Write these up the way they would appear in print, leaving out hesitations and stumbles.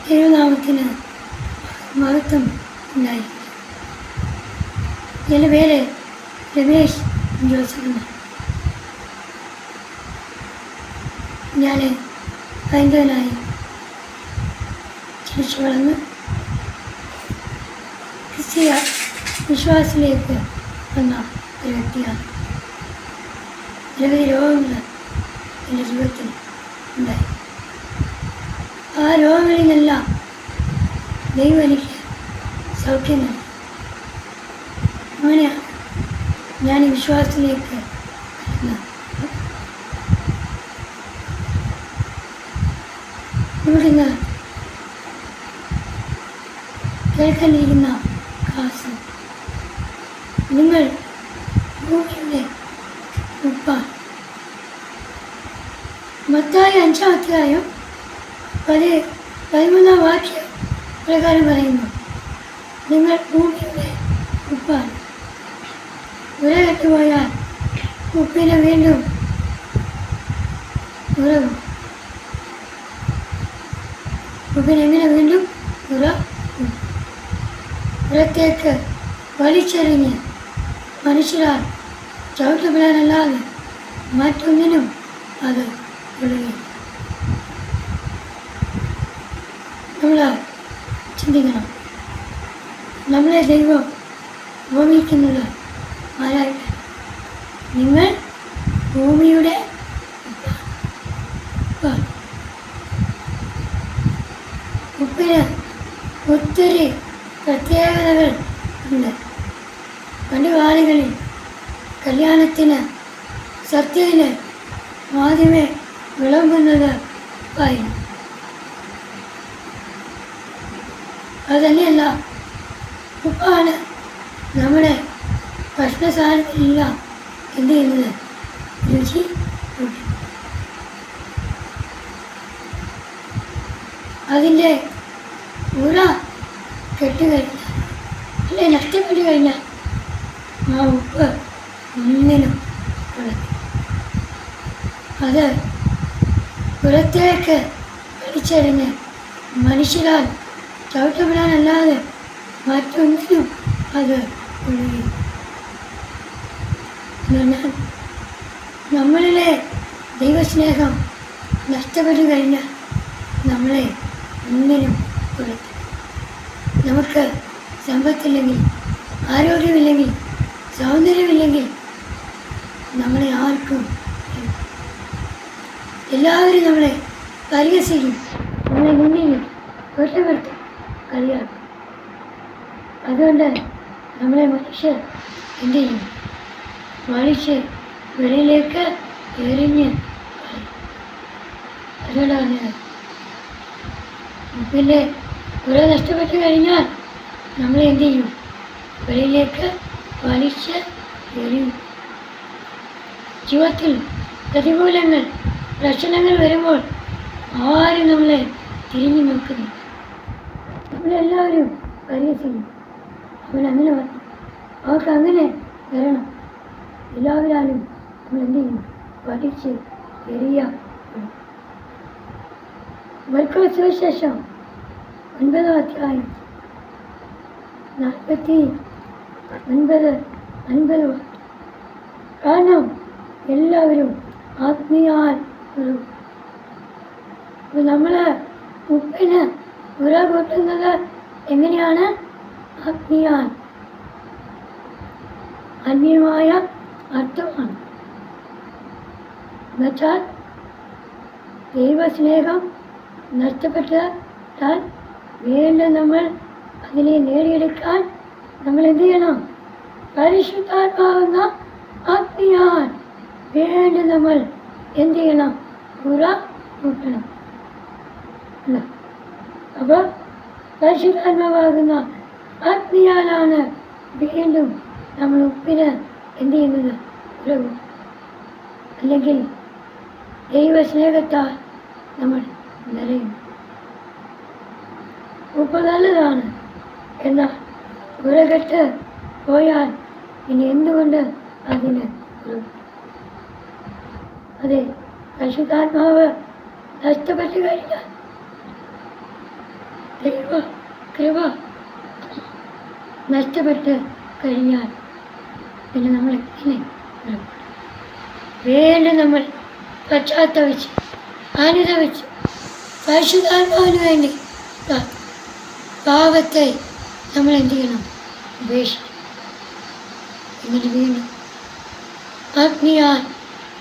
തിരുനാമത്തിന് മഹത്വം ഉണ്ടായിരിക്കും. എൻ്റെ പേര് രമേശ് ജോസഫ് എന്നാണ്. ഞാൻ ഹൈന്ദവനായി ജനിച്ചു വളർന്ന് ക്രിസ്തീയ വിശ്വാസത്തിലേക്ക് വന്ന ഒരു വ്യക്തിയാണ്. നിരവധി രോഗങ്ങൾ എൻ്റെ ജീവിതത്തിൽ ഉണ്ടായി. ആ രോഗങ്ങളിൽ നിന്നെല്ലാം ദൈവം എനിക്ക് സൗഖ്യം നൽകി. അങ്ങനെയാണ് ഞാൻ ഈ വിശ്വാസത്തിലേക്ക് വരുന്നത്. ഇവിടുന്ന് കേൾക്കാനിരിക്കുന്ന ക്ലാസ് നിങ്ങൾ ഭൂമിയുടെ ഉപ്പാണ്. മത്തായി 5-ാം അധ്യായം 13-ാം വാക്യം പ്രകാരം പറയുന്നു, നിങ്ങൾ ഭൂമിയുടെ ഉപ്പാണ്. ഉര കെട്ടുപോയാൽ ഉപ്പിനെ വീണ്ടും ഉറവും. ഉപ്പിനെങ്ങനെ വീണ്ടും പുറത്തേക്ക് വലിച്ചെറിഞ്ഞ് മനുഷ്യരാൽ ചവിട്ടപ്പെടാനല്ലാതെ മറ്റൊന്നിനും അത് ഒഴുകി. നമ്മൾ ചിന്തിക്കണം, നമ്മളെ ദൈവം ഉപമിക്കുന്നത് ആരായിട്ട്? നിങ്ങൾ ഭൂമിയുടെ ഉപ്പാണ്. ഉപ്പിന് ഒത്തിരി പ്രത്യേകതകൾ ഉണ്ട്. പണ്ട് കാലങ്ങളിൽ കല്യാണത്തിന് സത്യത്തിന് ആദ്യമേ വിളമ്പുന്നത് ഉപ്പായിരുന്നു. അതുതന്നെയല്ല, ഉപ്പാണ് നമ്മുടെ ഭക്ഷണസാധനത്തിലെല്ലാം എന്ത് ചെയ്യുന്നത്? രുചി കൂട്ടി. അതിൻ്റെ ഉറ കെട്ടുകഴിഞ്ഞാൽ അല്ലെ നഷ്ടപ്പെട്ടു കഴിഞ്ഞാൽ ആ ഉപ്പ് ഒന്നിനും കൊള്ളത്തില്ല. അത് പുറത്തേക്ക് വലിച്ചെറിഞ്ഞ് മനുഷ്യരാൽ ചവിട്ടപ്പെടാനല്ലാതെ മറ്റൊന്നിനും അത് ഒഴുകി. എന്നാൽ നമ്മളിലെ ദൈവസ്നേഹം നഷ്ടപ്പെട്ടു കഴിഞ്ഞാൽ നമ്മളെ ഒന്നിനും കൊള്ളത്തില്ല. നമുക്ക് സമ്പത്തില്ലെങ്കിൽ, ആരോഗ്യമില്ലെങ്കിൽ, സൗന്ദര്യമില്ലെങ്കിൽ നമ്മളെ ആർക്കും എല്ലാവരും നമ്മളെ പരിഹസിക്കും, നമ്മളെ മുന്നിൽ കുറ്റപ്പെടുത്തും, കളിയാക്കും. അതുകൊണ്ട് നമ്മളെ മനുഷ്യർ എന്ത് ചെയ്യും? വലിച്ച് വെളിയിലേക്ക് എറിഞ്ഞ് കളയും. അതുകൊണ്ടാണ് പറഞ്ഞത്, ഉപ്പിൻ്റെ ഉറ നഷ്ടപ്പെട്ടു കഴിഞ്ഞാൽ നമ്മൾ എന്ത് ചെയ്യും? വെളിയിലേക്ക് വലിച്ച് എറിയും. ജീവിതത്തിൽ പ്രതികൂലങ്ങൾ, പ്രശ്നങ്ങൾ വരുമ്പോൾ ആരും നമ്മളെ തിരിഞ്ഞു നോക്കുന്നു. നമ്മളെല്ലാവരും പരിഹസിക്കും. അവനങ്ങനെ പറഞ്ഞു, അവർക്ക് അങ്ങനെ വരണം. എല്ലാവരും നമ്മൾ എന്ത് ചെയ്യും? പഠിച്ച് എറിയാം. മർക്കോസ് സുവിശേഷം 9-ാം അധ്യായം 49-50. കാരണം എല്ലാവരും ആത്മീയാൽ നമ്മൾ ഉപ്പിന് ഉര കൂട്ടുന്നത് എങ്ങനെയാണ്? ആത്മീയാൽ, ആത്മീയമായ അർത്ഥമാണ്. എന്നുവെച്ചാൽ ദൈവസ്നേഹം നഷ്ടപ്പെട്ടാൽ വീണ്ടും നമ്മൾ അതിനെ നേടിയെടുക്കാൻ നമ്മൾ എന്ത് ചെയ്യണം? പരിശുദ്ധാത്മാവുന്ന ആത്മീയാൽ വീണ്ടും നമ്മൾ എന്ത് ചെയ്യണം? ഉറ കൂട്ടണം. അപ്പോൾ പരിശുദ്ധാത്മാവാകുന്ന ആത്മീയാലാണ് വീണ്ടും നമ്മൾ ഉപ്പിന് എന്ത് ചെയ്യുന്നത്? ഉറവും. അല്ലെങ്കിൽ ദൈവസ്നേഹത്താൽ നമ്മൾ നിറയും. ഉപ്പ് നല്ലതാണ്, എന്നാൽ ഉരകെട്ട് പോയാൽ ഇനി എന്തുകൊണ്ട് അതിന് ഉറവും? അതെ, പരിശുദ്ധാത്മാവ് നഷ്ടപ്പെട്ടു കഴിഞ്ഞാൽ ദൈവ കൃപ നഷ്ടപ്പെട്ട് കഴിഞ്ഞാൽ പിന്നെ നമ്മൾ എങ്ങനെ വീണ്ടും നമ്മൾ പശ്ചാത്തപിച്ച് അനുഭവിച്ച് പരിശുദ്ധാത്മാവിന് വേണ്ടി പാപത്തെ നമ്മൾ എന്ത് ചെയ്യണം? ഉപേക്ഷിക്കണം. എന്നിട്ട് വീണ്ടും അഗ്നിയാൽ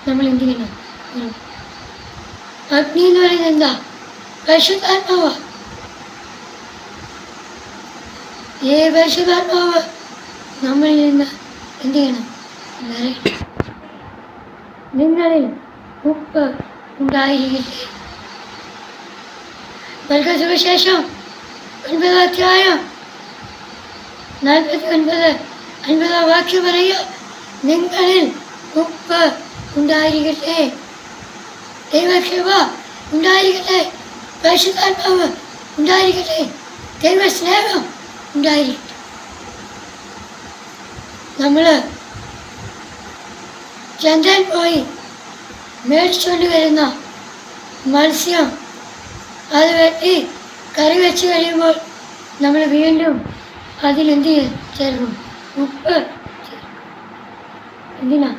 നമ്മൾ എന്ത് ചെയ്യണം? അഗ്നി എന്ന് പറയുന്നത് എന്താ? പരിശുദ്ധാത്മാവ്. ഈ പരിശുദ്ധാത്മാവ് നമ്മളിൽ നിന്ന് എന്ത് ചെയ്യണം? നിങ്ങളിൽ ഉപ്പ് ഉണ്ടായിരിക്കട്ടെ. മർക്കോസ് സുവിശേഷം 9 അധ്യായം 49-50 വാക്യം പറയുക, നിങ്ങളിൽ ഉപ്പ് ഉണ്ടായിരിക്കട്ടെ, ദൈവകൃപ ഉണ്ടായിരിക്കട്ടെ, പരിശുദ്ധാത്മാവ് ഉണ്ടായിരിക്കട്ടെ, ദൈവസ്നേഹം ഉണ്ടായിരിക്കട്ടെ. നമ്മൾ ചന്തയിൽ പോയി മേടിച്ചുകൊണ്ട് വരുന്ന മത്സ്യം അത് വെട്ടി കറി വെച്ച് കഴിയുമ്പോൾ നമ്മൾ വീണ്ടും അതിലെന്ത് ചേർക്കും? ഉപ്പ് ചേർക്കും. എന്തിനാ?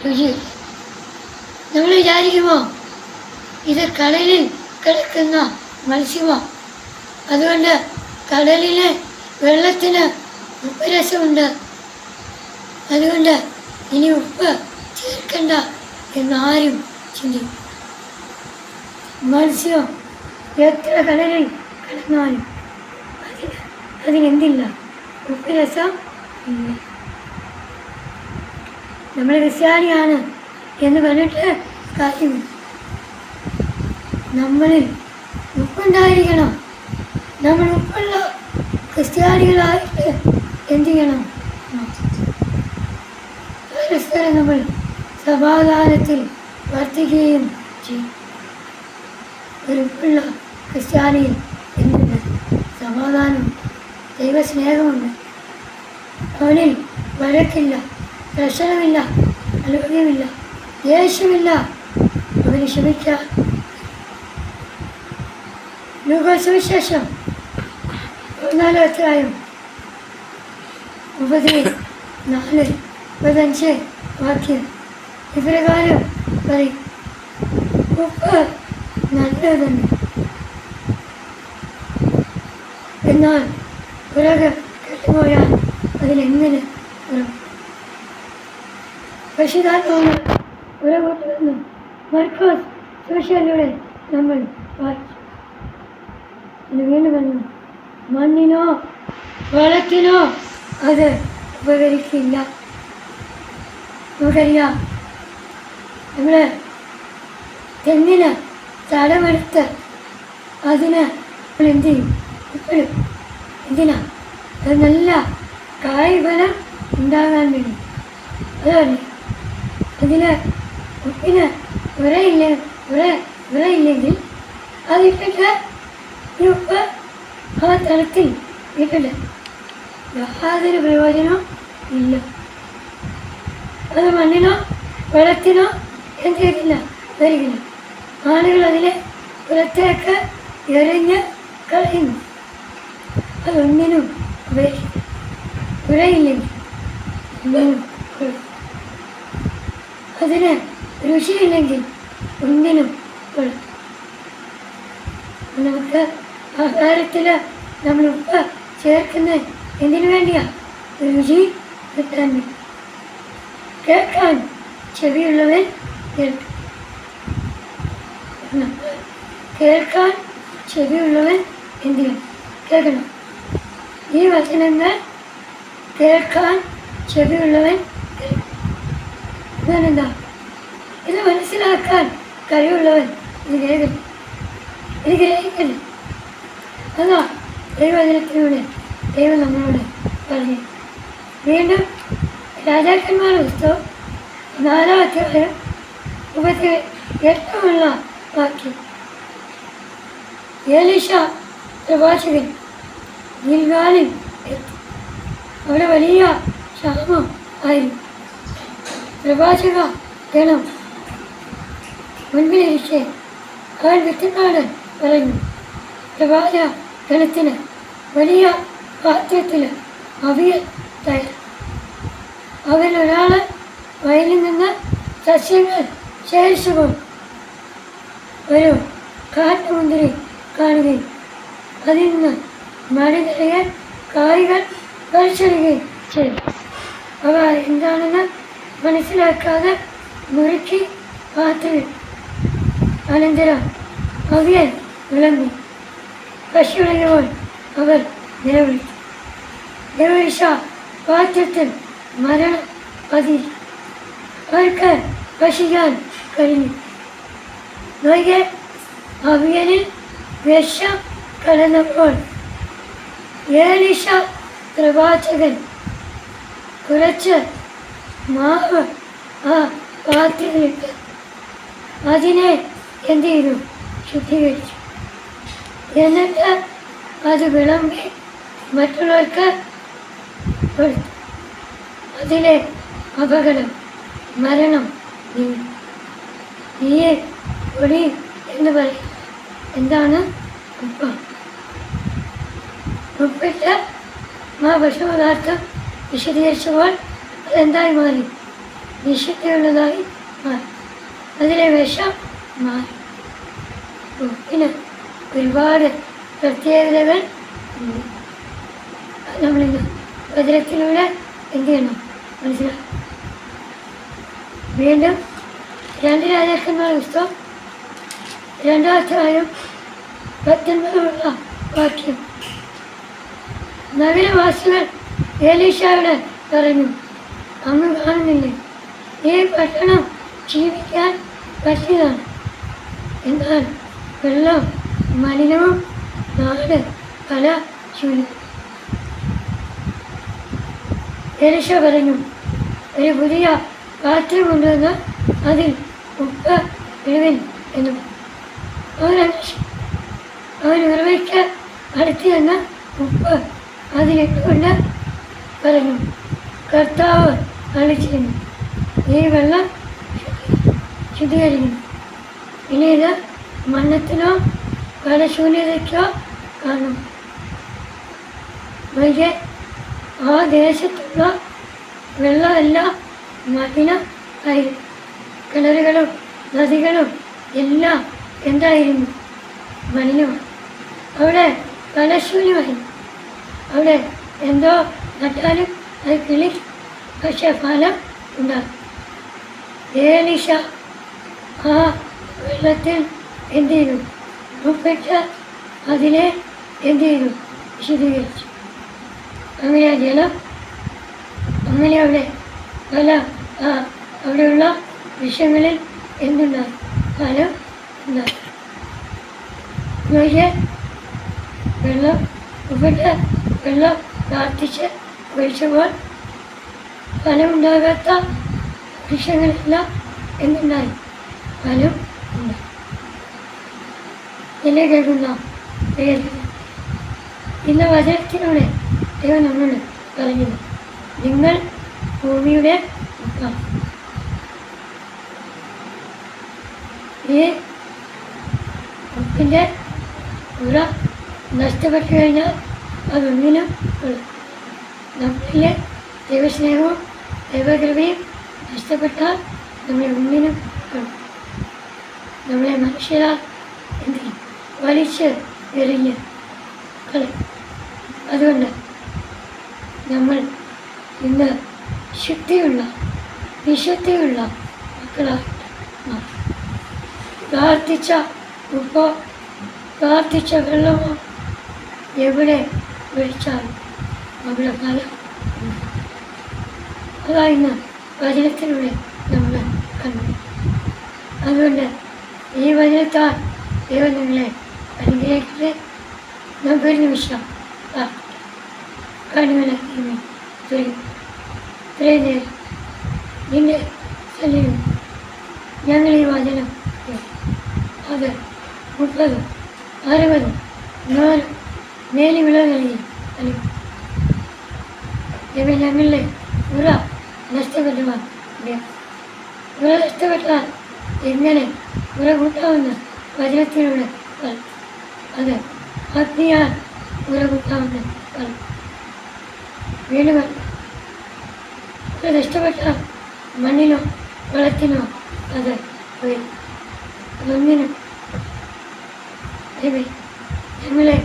രുചി. നമ്മൾ വിചാരിക്കുമോ ഇത് കടലിൽ കിടക്കുന്ന മത്സ്യമോ, അതുകൊണ്ട് കടലിലെ വെള്ളത്തിന് ഉപ്പ് രസമുണ്ട്, അതുകൊണ്ട് ഇനി ഉപ്പ് ചേർക്കണ്ട എന്നാരും ചിന്തിക്കും. മത്സ്യം എത്ര കടലിൽ കിടന്നാലും അതിനെന്തില്ല? ഉപ്പ് രസം ഇല്ല. നമ്മൾ ക്രിസ്ത്യാനിയാണ് എന്ന് പറഞ്ഞിട്ട് കാര്യമില്ല. നമ്മളിൽ ഉപ്പുണ്ടായിരിക്കണം. നമ്മൾ ഉപ്പുള്ള ക്രിസ്ത്യാനികളായിട്ട് എന്ത് ചെയ്യണം? പരസ്പരം നമ്മൾ സമാധാനത്തിൽ വർദ്ധിക്കുകയും ചെയ്യും. ഒരു ഉപ്പുള്ള ക്രിസ്ത്യാനിയിൽ എന്തുണ്ട്? സമാധാനമുണ്ട്, ദൈവസ്നേഹമുണ്ട്. അവനിൽ വഴക്കില്ല, പ്രശ്നമില്ല, അലോക്യമില്ല, ദേഷ്യമില്ല. അവന് ക്ഷമിക്കാൻ. ലൂക്കോസ് സുവിശേഷം 14 അധ്യായം 34-35 വാക്യം ഇപ്രകാരം പറയും, ഉപ്പ് നല്ലതന്നെ, എന്നാൽ ഉലകം കെട്ടുപോയാൽ അതിലെങ്ങനെ ഉറങ്ങും? പരിശുദ്ധാത്മാവ് ഉലകൊണ്ടുവന്നു മർക്കോസ് സുവിശേഷത്തിലൂടെ നമ്മൾ വായിച്ചു. വീണ്ടും പറഞ്ഞു, മണ്ണിനോ വളത്തിനോ അത് ഉപകരിക്കില്ല. നമുക്കറിയാം, നമ്മൾ തെങ്ങിന് തടമെടുത്ത് അതിന് നമ്മൾ എന്ത് ചെയ്യും? ഉപ്പിടും. എന്തിനാ? അത് നല്ല കായ്ഫലം ഉണ്ടാകാൻ വേണ്ടി. അതല്ലേ, അതിന് ഉപ്പിന് ഉറയില്ലെങ്കിൽ അതിട്ടിട്ട് ഈ ഉപ്പ് ആ തലത്തിൽ ഇട്ടിട്ട് യാതൊരു പ്രയോജനവും ഇല്ല. അത് മണ്ണിനോ വെള്ളത്തിനോ എന്ത് ചെയ്തില്ല? വരികില്ല. ആളുകൾ അതിനെ പുറത്തേക്ക് എറിഞ്ഞ് കളയുന്നു. അതൊന്നിനും ഉറയില്ലെങ്കിൽ ഒന്നിനും, അതിന് രുചിയില്ലെങ്കിൽ ഒന്നിനും കൊള്ളും. നമുക്ക് ആഹാരത്തിൽ നമ്മൾ ഉപ്പ് ചേർക്കുന്നത് എന്തിനു വേണ്ടിയാ? രുചി കിട്ടാൻ വേണ്ടി. കേൾക്കാൻ ചെവിയുള്ളവൻ കേൾക്കാൻ ചെവിയുള്ളവൻ എന്ത് ചെയ്യണം? കേൾക്കണം. ഈ വചനങ്ങൾ കേൾക്കാൻ ചെവിയുള്ളവൻ ഇതെന്താ? ഇത് മനസ്സിലാക്കാൻ കഴിവുള്ളവൻ ഇത് കേൾക്കണം, ഇത് ഗ്രഹിക്കണം. അതാ ദൈവവചനത്തിലൂടെ ദൈവം നമ്മളോട് പറഞ്ഞു. വീണ്ടും രാജാക്കന്മാരുടെ പുസ്തകം 4 അധ്യായം 38 വാക്യം. എലീശ പ്രവാചകൻ ഗിൽഗാലിൽ എത്തി. അവിടെ വലിയ ക്ഷാമം ആയിരുന്നു. പ്രവാചക ഗണം മുൻപിലിരിക്കെ അവൻ വിത്തുന്നാട് പറഞ്ഞു, പ്രവാചക ജലത്തിന് വലിയ പാത്രത്തിൽ അവിയൽ തയ്യാർ. അവൻ ഒരാൾ വയലിൽ നിന്ന് സസ്യങ്ങൾ ശേഷിച്ചുപോയി ഒരു കാട്ടുമുന്തിരി കാണുകയും അതിൽ നിന്ന് മഴ നിറയെ കായ്കൾ വലിച്ചെടുക്കുകയും ചെയ്തു. അവ എന്താണെന്ന് മനസ്സിലാക്കാതെ മുറുക്കി പാത്രത്തിൽ. അനന്തരം അവിയൽ വിളമ്പി. പശുവിളങ്ങിയപ്പോൾ അവർ നിലവിളിച്ചു. ദേവീശ പാത്രത്തിൽ മരണം പതിരി. അവർക്ക് ഭക്ഷിക്കാൻ കഴിഞ്ഞു. നോക്കിയ അവിയലിൽ വിഷം കലർന്നപ്പോൾ ഏലീശ പ്രവാചകൻ കുറച്ച് മാവ് ആ പാത്രത്തിലിട്ട് അതിനെ എന്ത് ചെയ്തു? ശുദ്ധീകരിച്ചു. എന്നിട്ട് അത് വിളമ്പി മറ്റുള്ളവർക്ക് കൊടുത്തു. അതിലെ അപകടം, മരണം നീങ്ങി. തീയെ പൊടി എന്ന് പറയും. എന്താണ്? ഉപ്പ്. ഉപ്പിട്ട് ആ ഭക്ഷണപദാർത്ഥം വിശദീകരിച്ചപ്പോൾ അതെന്തായി മാറി? നിശുദ്ധിയുള്ളതായി മാറി. അതിലെ വിഷം മാറി. ഉപ്പിന് ഒരുപാട് പ്രത്യേകതകൾ ഉണ്ട്. നമ്മളിന്ന് വചനത്തിലൂടെ എന്ത് ചെയ്യണം? മനസ്സിലാക്കും. വീണ്ടും 2 രാജാക്കന്മാരുടെ പുസ്തകം 2-ാം അധ്യായം 19 വാക്യം. നഗരവാസികൾ എലീശയോട് പറഞ്ഞു, അങ്ങ് കാണുന്നില്ലേ, ഈ പട്ടണം ജീവിക്കാൻ പറ്റിയതാണ്. എന്നാൽ വെള്ളം മലിനവും നാട് പല ശൂന്യം. എലീശ പറഞ്ഞു, ഒരു പുതിയ പാത്രം കൊണ്ടുവന്ന് അതിൽ ഉപ്പ് ഇടുവിൻ എന്ന്. അവൻ ഉറവയ്ക്ക് അടുത്ത് ചെന്ന് ഉപ്പ് അതിലിട്ടുകൊണ്ട് പറഞ്ഞു, കർത്താവ് അളിച്ചിരുന്നു, ഈ വെള്ളം ശുദ്ധീകരിക്കുന്നു. ഇനി ഇത് മരണത്തിനോ ഫലശൂന്യതയ്ക്കോ കാണും. വൈകെ ആ ദേശത്തുള്ള വെള്ളമെല്ലാം മലിനം ആയിരുന്നു. കിണറുകളും നദികളും എല്ലാം എന്തായിരുന്നു? മലിനമാണ്. അവിടെ ഫലശൂന്യമായിരുന്നു. അവിടെ എന്തോ നട്ടാലും അത് കിളി, പക്ഷെ ഫലം ഉണ്ടാകും. ഏലീശ ആ വെള്ളത്തിൽ എന്ത് ചെയ്തു? ഉപ്പിട്ട് അതിനെ എന്ത് ചെയ്തു? വിശദീകരിച്ചു. അങ്ങനെ ജലം, അങ്ങനെ അവിടെ പല അവിടെയുള്ള വിഷയങ്ങളിൽ എന്തുണ്ടായി? ഫലം ഉണ്ടായി. നോക്കിയ വെള്ളം ഉപ്പിട്ട് വെള്ളം പ്രാർത്ഥിച്ച് ഒഴിച്ചപ്പോൾ ഫലമുണ്ടാകാത്ത വൃക്ഷങ്ങളെല്ലാം എന്തുണ്ടായി? ഫലം ഉണ്ടായി. എന്നെ കേൾക്കുന്ന ഇന്ന് വചനത്തിലൂടെ ദൈവം നമ്മളോട് പറഞ്ഞത്, നിങ്ങൾ ഭൂമിയുടെ ഉപ്പാണ്. ഈ ഉപ്പിൻ്റെ ഉറ നഷ്ടപ്പെട്ടു കഴിഞ്ഞാൽ അതൊന്നിനും കൊള്ളും. നമ്മളിലെ ദൈവസ്നേഹവും ദൈവകൃപയും നഷ്ടപ്പെട്ടാൽ നമ്മളെ ഒന്നിനും കൊള്ളും. നമ്മളെ മനുഷ്യരാൽ എന്ത് വലിച്ച് എറിഞ്ഞ് കളയും. അതുകൊണ്ട് നമ്മൾ ഇന്ന് ശുദ്ധിയുള്ള വിശുദ്ധിയുള്ള മക്കളായിട്ട് മാറും. പ്രാർത്ഥിച്ച ഉപ്പോ പ്രാർത്ഥിച്ച വെള്ളമോ എവിടെ ഒഴിച്ചാലും അവിടെ ഫലം ഉണ്ട്. അതായിരുന്നു വചനത്തിലൂടെ നമ്മൾ കണ്ടു. അതുകൊണ്ട് ഈ വചനത്താൽ ദൈവം നിങ്ങളെ അനുഗ്രഹിക്കട്ടെ. നമുക്കൊരു നിമിഷം കണ്ണുകളാക്കി ഇത്രയും നേരം നിന്റെ സന്നിധിയിൽ ഞങ്ങൾ ഈ വചനം അത് 30, 60, 100 മേലി വിളകളിൽ നൽകും. ദൈവം ഞങ്ങളുടെ ഉറ നഷ്ടപ്പെട്ടവർ ഉറ നഷ്ടപ്പെട്ടാൽ എങ്ങനെ ഉറ കൂട്ടാവുന്ന വചനത്തിലൂടെ അത് അഗ്നിയാൽ ഉറവുക്കാവുന്ന വീടുകൾ നഷ്ടപ്പെട്ട മണ്ണിനോ വെള്ളത്തിനോ അത് പോയി ഒന്നിനും ദൈവമേ ഞങ്ങളെ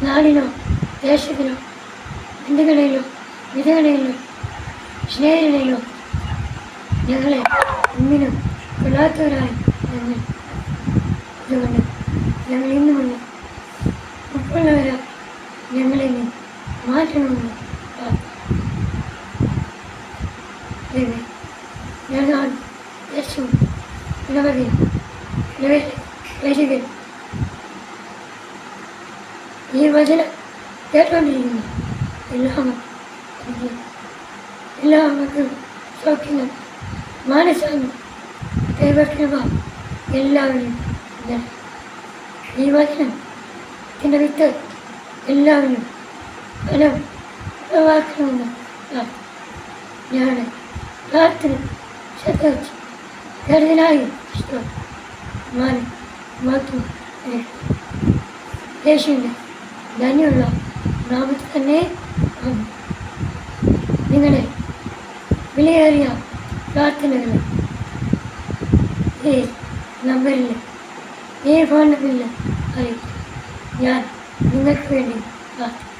നാടിനോ ദേശത്തിനോ ബന്ധുക്കളിലോ വിധകളിലോ സ്നേഹിതനിലോ ഞങ്ങളെ ഒന്നിനും കൊള്ളാത്തവരായി ഞങ്ങൾ അതുകൊണ്ട് ഞങ്ങൾ ഇന്നുമുള്ള ഉൾക്കൊള്ളവരാ ഞങ്ങളെ നീ മാറ്റണമെന്ന് ദൈവമേ ഞാൻ യേശുവും ഇടവകയും വരികയും ഈ വചനം കേട്ടുകൊണ്ടിരിക്കുന്നു എല്ലാവർക്കും സൗഖ്യങ്ങൾ മാനസാന്തം ദൈവകൃപ എല്ലാവരും ഈ വചനം ഇതിൻ്റെ വിത്ത് എല്ലാവരും ഫലം ഉളവാക്കണമെന്ന് ഞാൻ പ്രാർത്ഥന ശ്രദ്ധ വെച്ച് കരുതലായി മാറി മാത്രം യേശുവിൻ്റെ ധന്യമുള്ള നാമത്തിൽ തന്നെ നിങ്ങളുടെ വിലയേറിയ പ്രാർത്ഥനകൾ ഈ നമ്പറിൽ ഈ ഫോൺ നമ്പറിൽ അറിയിക്കും ഞാൻ നിങ്ങൾക്ക് വേണ്ടി പ്രാർത്ഥിക്കും.